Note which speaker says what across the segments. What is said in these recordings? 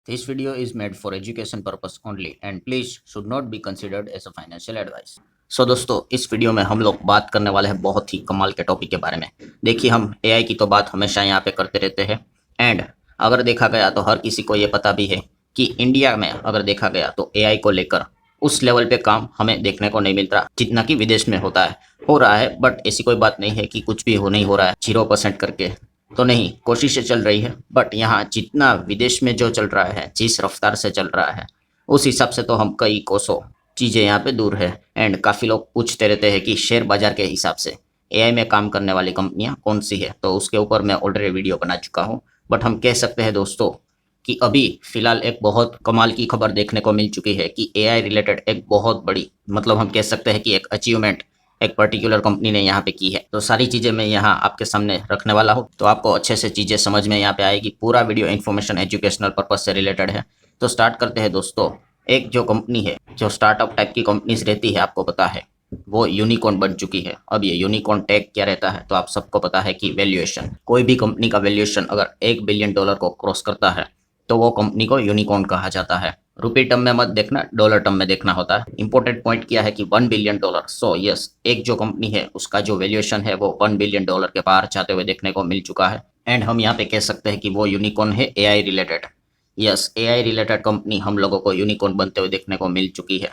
Speaker 1: This video is made for education purpose only and please should not be considered as a financial advice. सो दोस्तों इस video में हम लोग बात करने वाले हैं बहुत ही कमाल के टॉपिक के बारे में। देखिए हम एआई की तो बात हमेशा यहाँ पे करते रहते हैं एंड अगर देखा गया तो हर किसी को ये पता भी है कि इंडिया में अगर देखा गया तो एआई को लेकर उस लेवल पे काम हमें देखने को नहीं मिल रहा जितना कि विदेश में होता है। हो रहा है बट ऐसी कोई बात नहीं है कि कुछ भी नहीं हो रहा है 0% करके, तो नहीं, कोशिशें चल रही है बट यहाँ जितना विदेश में जो चल रहा है, जिस रफ्तार से चल रहा है, उस हिसाब से तो हम कई कोसों चीज़ें यहाँ पे दूर है। एंड काफ़ी लोग पूछते रहते हैं कि शेयर बाजार के हिसाब से एआई में काम करने वाली कंपनियाँ कौन सी है, तो उसके ऊपर मैं ऑलरेडी वीडियो बना चुका हूँ। बट हम कह सकते हैं दोस्तों कि अभी फिलहाल एक बहुत कमाल की खबर देखने को मिल चुकी है कि एआई रिलेटेड एक बहुत बड़ी, मतलब हम कह सकते हैं कि एक अचीवमेंट एक पर्टिकुलर कंपनी ने यहाँ पे की है। तो सारी चीज़ें मैं यहाँ आपके सामने रखने वाला हूँ, तो आपको अच्छे से चीज़ें समझ में यहाँ पे आएगी। पूरा वीडियो इन्फॉर्मेशन एजुकेशनल पर्पज से रिलेटेड है। तो स्टार्ट करते हैं दोस्तों। एक जो कंपनी है, जो स्टार्टअप टाइप की कंपनीज रहती है, आपको पता है वो यूनिकॉर्न बन चुकी है। अब ये यूनिकॉर्न टैग क्या रहता है, तो आप सबको पता है कि वैल्यूएशन, कोई भी कंपनी का वैल्यूएशन अगर $1 बिलियन को क्रॉस करता है तो वो कंपनी को यूनिकॉर्न कहा जाता है। रुपी टर्म में मत देखना, डॉलर टर्म में देखना होता है। इंपॉर्टेंट पॉइंट क्या है कि $1 बिलियन। सो यस, एक जो कंपनी है उसका जो वैल्यूएशन है वो $1 बिलियन के पार जाते हुए देखने को मिल चुका है। एंड हम यहाँ पे कह सकते हैं कि वो यूनिकॉर्न है AI related. Yes, AI related company हम लोगों को यूनिकॉर्न बनते हुए देखने को मिल चुकी है।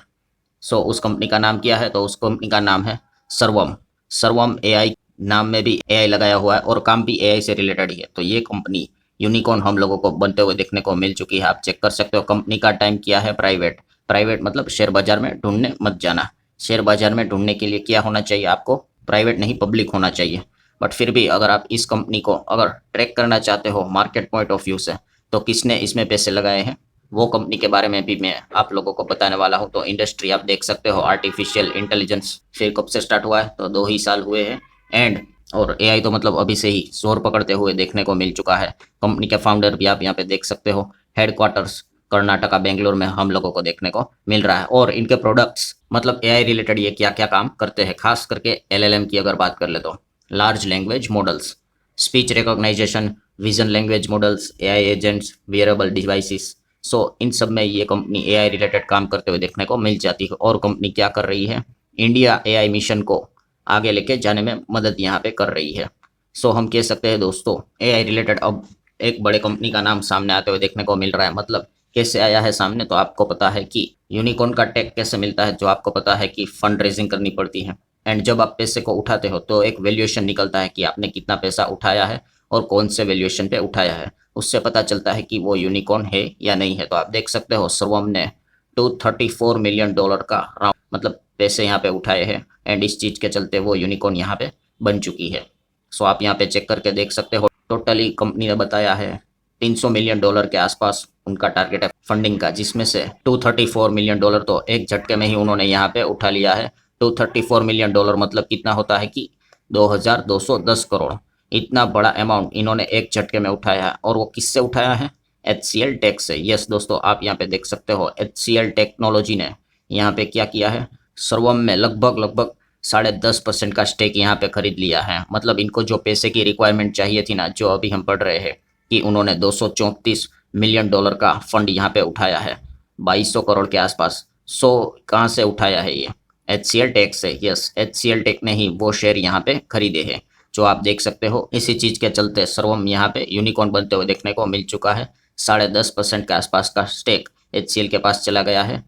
Speaker 1: सो उस कंपनी का नाम क्या है, तो उस कंपनी का नाम है सर्वम। सर्वम एआई, नाम में भी एआई लगाया हुआ है और काम भी एआई से रिलेटेड ही है। तो ये कंपनी यूनिकॉर्न हम लोगों को बनते हुए देखने को मिल चुकी है। आप चेक कर सकते हो कंपनी का टाइम क्या है। प्राइवेट, प्राइवेट मतलब शेयर बाजार में ढूंढने मत जाना। शेयर बाजार में ढूंढने के लिए क्या होना चाहिए, आपको प्राइवेट नहीं पब्लिक होना चाहिए। बट फिर भी अगर आप इस कंपनी को अगर ट्रैक करना चाहते हो मार्केट पॉइंट ऑफ व्यू से, तो किसने इसमें पैसे लगाए हैं वो कंपनी के बारे में भी मैं आप लोगों को बताने वाला हूँ। तो इंडस्ट्री आप देख सकते हो, आर्टिफिशियल इंटेलिजेंस फिर कब से स्टार्ट हुआ है, तो 2 ही साल हुए हैं। एंड और एआई तो मतलब अभी से ही जोर पकड़ते हुए देखने को मिल चुका है। कंपनी के फाउंडर भी आप यहाँ पे देख सकते हो। हेडक्वार्टर्स कर्नाटका बेंगलोर में हम लोगों को देखने को मिल रहा है। और इनके प्रोडक्ट्स मतलब एआई रिलेटेड ये क्या क्या काम करते हैं, खास करके एलएलएम की अगर बात कर ले तो large language models, speech recognization, vision language models, AI agents, wearable devices. So इन सब में ये कंपनी एआई रिलेटेड काम करते हुए देखने को मिल जाती है। और कंपनी क्या कर रही है, इंडिया एआई मिशन को आगे लेके जाने में मदद यहाँ पे कर रही है। सो हम कह सकते हैं दोस्तों एआई रिलेटेड अब एक बड़े कंपनी का नाम सामने आते हुए देखने को मिल रहा है। मतलब कैसे आया है सामने, तो आपको पता है कि यूनिकॉर्न का टैग कैसे मिलता है, जो आपको पता है कि फंड रेजिंग करनी पड़ती है। एंड जब आप पैसे को उठाते हो तो एक वैल्यूएशन निकलता है कि आपने कितना पैसा उठाया है और कौन से वैल्यूएशन पे उठाया है। उससे पता चलता है कि वो यूनिकॉर्न है या नहीं है। तो आप देख सकते हो सर्वम ने $234 मिलियन का राउंड मतलब पैसे यहाँ पे उठाए हैं। एंड इस चीज़ के चलते वो यूनिकॉर्न यहाँ पे बन चुकी है। सो आप यहाँ पे चेक करके देख सकते हो। टोटली कंपनी ने बताया है $300 मिलियन के आसपास उनका टारगेट है फंडिंग का, जिसमें से $234 मिलियन तो एक झटके में ही उन्होंने यहाँ पे उठा लिया है। $234 मिलियन मतलब कितना होता है कि 2210 करोड़। इतना बड़ा अमाउंट इन्होंने एक झटके में उठाया है। और वो किससे उठाया है, HCL टेक से। यस दोस्तों, आप यहाँ पे देख सकते हो HCL टेक्नोलॉजी ने यहाँ पे क्या किया है, सर्वम में लगभग लगभग 10.5% का स्टेक यहाँ पे खरीद लिया है। मतलब इनको जो पैसे की रिक्वायरमेंट चाहिए थी ना, जो अभी हम पढ़ रहे हैं कि उन्होंने $234 मिलियन का फंड यहाँ पे उठाया है 2200 करोड़ के आसपास। सो कहाँ से उठाया है ये, HCL टेक से। यस, HCL टेक ने ही वो शेयर यहाँ पे खरीदे हैं, जो आप देख सकते हो। इसी चीज़ के चलते सर्वम यहाँ पे यूनिकॉर्न बनते हुए देखने को मिल चुका है। 10.5% के आसपास का स्टेक HCL के पास चला गया है।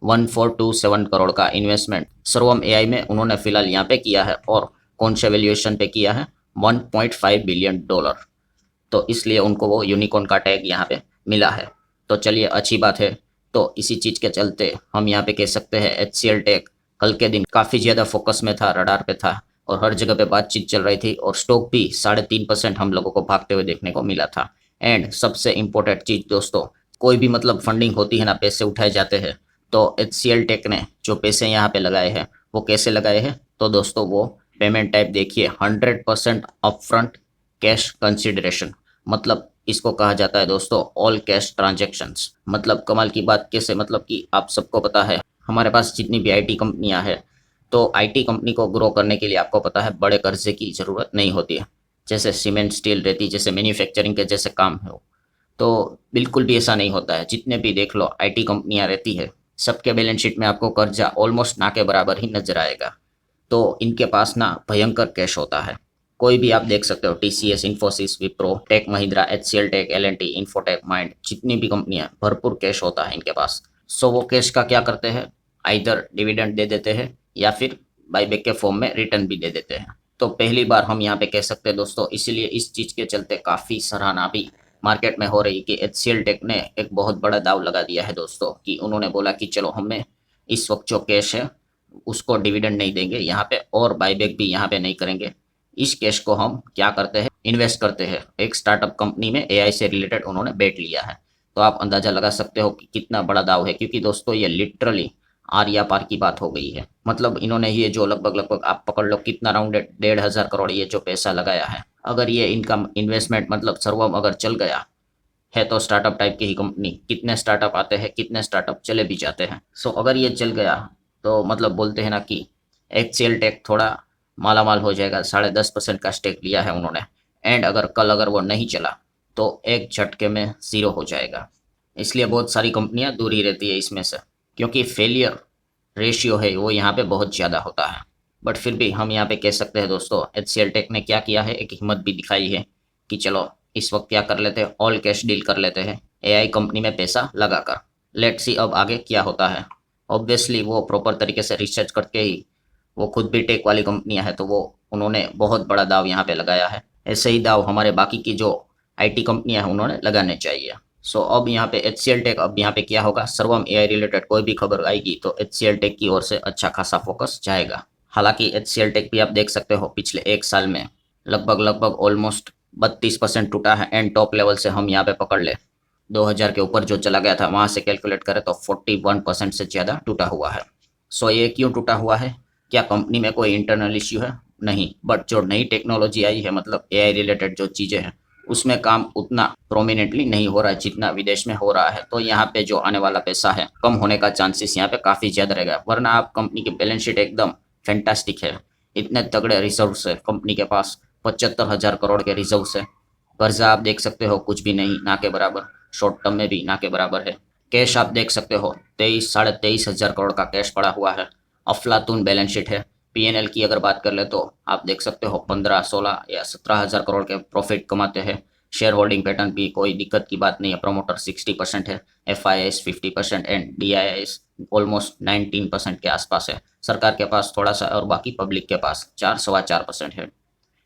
Speaker 1: 1427 करोड़ का इन्वेस्टमेंट सर्वम एआई में उन्होंने फिलहाल यहाँ पे किया है। और कौन से वैल्यूएशन पे किया है, $1.5 बिलियन। तो इसलिए उनको वो यूनिकॉर्न का टैग यहाँ पे मिला है। तो चलिए अच्छी बात है। तो इसी चीज़ के चलते हम यहाँ पे कह सकते हैं HCL टेक कल के दिन काफ़ी ज़्यादा फोकस में था, रडार पे था और हर जगह पे बातचीत चल रही थी। और स्टॉक भी 3.5% हम लोगों को भागते हुए देखने को मिला था। एंड सबसे इम्पोर्टेंट चीज़ दोस्तों, कोई भी मतलब फंडिंग होती है ना, पैसे उठाए जाते हैं, तो HCL टेक ने जो पैसे यहाँ पे लगाए हैं वो कैसे लगाए हैं, तो दोस्तों वो पेमेंट टाइप देखिए, 100% अपफ्रंट कैश कंसिडरेशन। मतलब इसको कहा जाता है दोस्तों ऑल कैश ट्रांजेक्शन्स। मतलब कमाल की बात कैसे, मतलब कि आप सबको पता है हमारे पास जितनी भी आईटी कंपनियां हैं, तो आईटी कंपनी को ग्रो करने के लिए आपको पता है बड़े कर्जे की ज़रूरत नहीं होती है। जैसे सीमेंट स्टील रहती, जैसे मैन्युफैक्चरिंग के जैसे काम है, तो बिल्कुल भी ऐसा नहीं होता है। जितने भी देख लो आईटी कंपनियां रहती है, सबके बैलेंस शीट में आपको कर्जा ऑलमोस्ट ना के बराबर ही नजर आएगा। तो इनके पास ना भयंकर कैश होता है। कोई भी आप देख सकते हो, TCS, Infosys, Wipro, Tech Mahindra, HCL Tech, LNT, Infotech, Mind, जितनी भी कंपनियां, भरपूर कैश होता है इनके पास। सो वो कैश का क्या करते हैं, आइदर डिविडेंड दे देते हैं या फिर बाईबैक के फॉर्म में रिटर्न भी दे देते हैं। तो पहली बार हम यहाँ पे कह सकते हैं दोस्तों, इसीलिए इस चीज के चलते काफी सराहना भी मार्केट में हो रही कि एचसीएल टेक ने एक बहुत बड़ा दाव लगा दिया है दोस्तों, कि उन्होंने बोला कि चलो हमें इस वक्त जो कैश है उसको डिविडेंड नहीं देंगे यहाँ पे, और बाईबैक भी यहाँ पे नहीं करेंगे। इस कैश को हम क्या करते हैं, इन्वेस्ट करते हैं एक स्टार्टअप कंपनी में। एआई से रिलेटेड उन्होंने बेट लिया है। तो आप अंदाजा लगा सकते हो कि कितना बड़ा दाव है, क्योंकि दोस्तों ये लिटरली आर या पार की बात हो गई है। मतलब इन्होंने ये जो लगभग लगभग आप पकड़ लो कितना, राउंडेड 1,500 करोड़ ये जो पैसा लगाया है, अगर ये इनका इन्वेस्टमेंट मतलब सर्वम अगर चल गया है, तो स्टार्टअप टाइप की ही कंपनी, कितने स्टार्टअप आते हैं, कितने स्टार्टअप चले भी जाते हैं। सो अगर ये चल गया तो मतलब बोलते हैं ना कि एक्सेल टेक थोड़ा माला माल हो जाएगा। 10.5% का स्टेक लिया है उन्होंने, एंड अगर कल अगर वो नहीं चला तो एक झटके में जीरो हो जाएगा। इसलिए बहुत सारी कंपनियां दूर ही रहती है इसमें से, क्योंकि फेलियर रेशियो है वो यहाँ पे बहुत ज़्यादा होता है। बट फिर भी हम यहाँ पे कह सकते हैं दोस्तों, एचसीएल टेक ने क्या किया है, एक हिम्मत भी दिखाई है कि चलो इस वक्त क्या कर लेते हैं, ऑल कैश डील कर लेते हैं एआई कंपनी में पैसा लगाकर। लेट सी अब आगे क्या होता है। ऑब्वियसली वो प्रॉपर तरीके से रिसर्च करके ही, वो खुद भी टेक वाली कंपनियां हैं, तो वो उन्होंने बहुत बड़ा दाव यहाँ पे लगाया है। ऐसे ही दाव हमारे बाकी की जो आईटी कंपनियां हैं उन्होंने लगाने चाहिए। सो अब यहाँ पे एचसीएल टेक, अब यहाँ पे क्या होगा, सर्वम एआई रिलेटेड कोई भी खबर आएगी तो एचसीएल टेक की ओर से अच्छा खासा फोकस जाएगा। हालांकि एचसीएल टेक भी आप देख सकते हो पिछले एक साल में लगभग लगभग ऑलमोस्ट 32% टूटा है, एंड टॉप लेवल से हम यहाँ पे पकड़ ले 2000 के ऊपर जो चला गया था वहां से कैलकुलेट करें तो 41% से ज़्यादा टूटा हुआ है। सो ये क्यों टूटा हुआ है, क्या कंपनी में कोई इंटरनल इश्यू है? नहीं, बट जो नई टेक्नोलॉजी आई है, मतलब एआई रिलेटेड जो चीज़ें हैं, उसमें काम उतना प्रोमिनेंटली नहीं हो रहा है जितना विदेश में हो रहा है। तो यहाँ पे जो आने वाला पैसा है कम होने का चांसेस यहाँ पे काफ़ी ज़्यादा रहेगा। वरना आप कंपनी की बैलेंस शीट एकदम फैंटास्टिक है, इतने तगड़े रिजर्व है कंपनी के पास, 75,000 करोड़ के रिजर्व है। कर्जा आप देख सकते हो कुछ भी नहीं, ना के बराबर, शॉर्ट टर्म में भी ना के बराबर है। कैश आप देख सकते हो 23-23,500 करोड़ का कैश पड़ा हुआ है। अफलातून बैलेंस शीट है। पीएनएल की अगर बात कर ले तो आप देख सकते हो 15, 16 या 17,000 करोड़ के प्रॉफिट कमाते हैं। शेयर होल्डिंग पैटर्न भी कोई दिक्कत की बात नहीं है। प्रमोटर 60% है, एफआईआईएस 50% एंड डीआईआईएस ऑलमोस्ट 19% के आसपास है। सरकार के पास थोड़ा सा और बाकी पब्लिक के पास 4-4.25% है।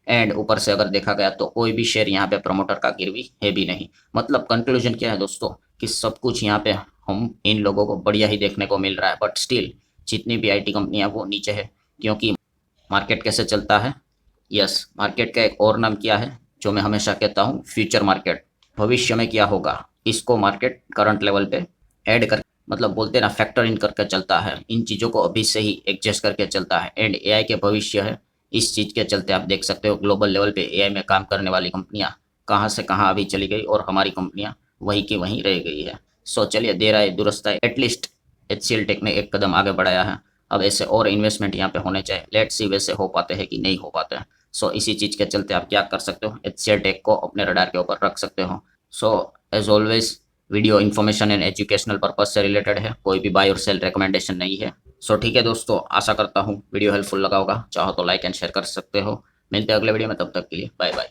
Speaker 1: एंड ऊपर से अगर देखा गया तो कोई भी शेयर यहाँ पे प्रमोटर का गिरवी है भी नहीं। मतलब कंक्लूजन क्या है दोस्तों, कि सब कुछ यहाँ पे हम इन लोगों को बढ़िया ही देखने को मिल रहा है। बट स्टिल जितनी भी आईटी कंपनियां वो नीचे है, क्योंकि मार्केट कैसे चलता है, यस, मार्केट का एक और नाम क्या है जो मैं हमेशा कहता हूँ, फ्यूचर मार्केट। भविष्य में क्या होगा इसको मार्केट करंट लेवल पे ऐड कर, मतलब बोलते हैं ना, फैक्टर इन करके चलता है। इन चीज़ों को अभी से ही एडजस्ट करके चलता है। एंड एआई के भविष्य है, इस चीज़ के चलते आप देख सकते हो ग्लोबल लेवल पे एआई में काम करने वाली कंपनियां कहाँ से कहाँ अभी चली गई, और हमारी कंपनियां वहीं की वहीं रह गई है। सो चलिए, देर आए दुरुस्त आए, एटलीस्ट एचसीएल टेक ने एक कदम आगे बढ़ाया है। अब ऐसे और इन्वेस्टमेंट यहाँ पे होने चाहिए। लेट्स सी वैसे हो पाते हैं कि नहीं हो पाते हैं। सो इसी चीज़ के चलते आप क्या कर सकते हो, एचसीएल टेक को अपने रडार के ऊपर रख सकते हो। So as always, video information and educational purpose से रिलेटेड है, कोई भी बाय और सेल रिकमेंडेशन नहीं है। सो ठीक है दोस्तों, आशा करता हूँ वीडियो हेल्पफुल लगा होगा। चाहो तो लाइक एंड शेयर कर सकते हो। मिलते हैं अगले वीडियो में, तब तक के लिए बाय बाय।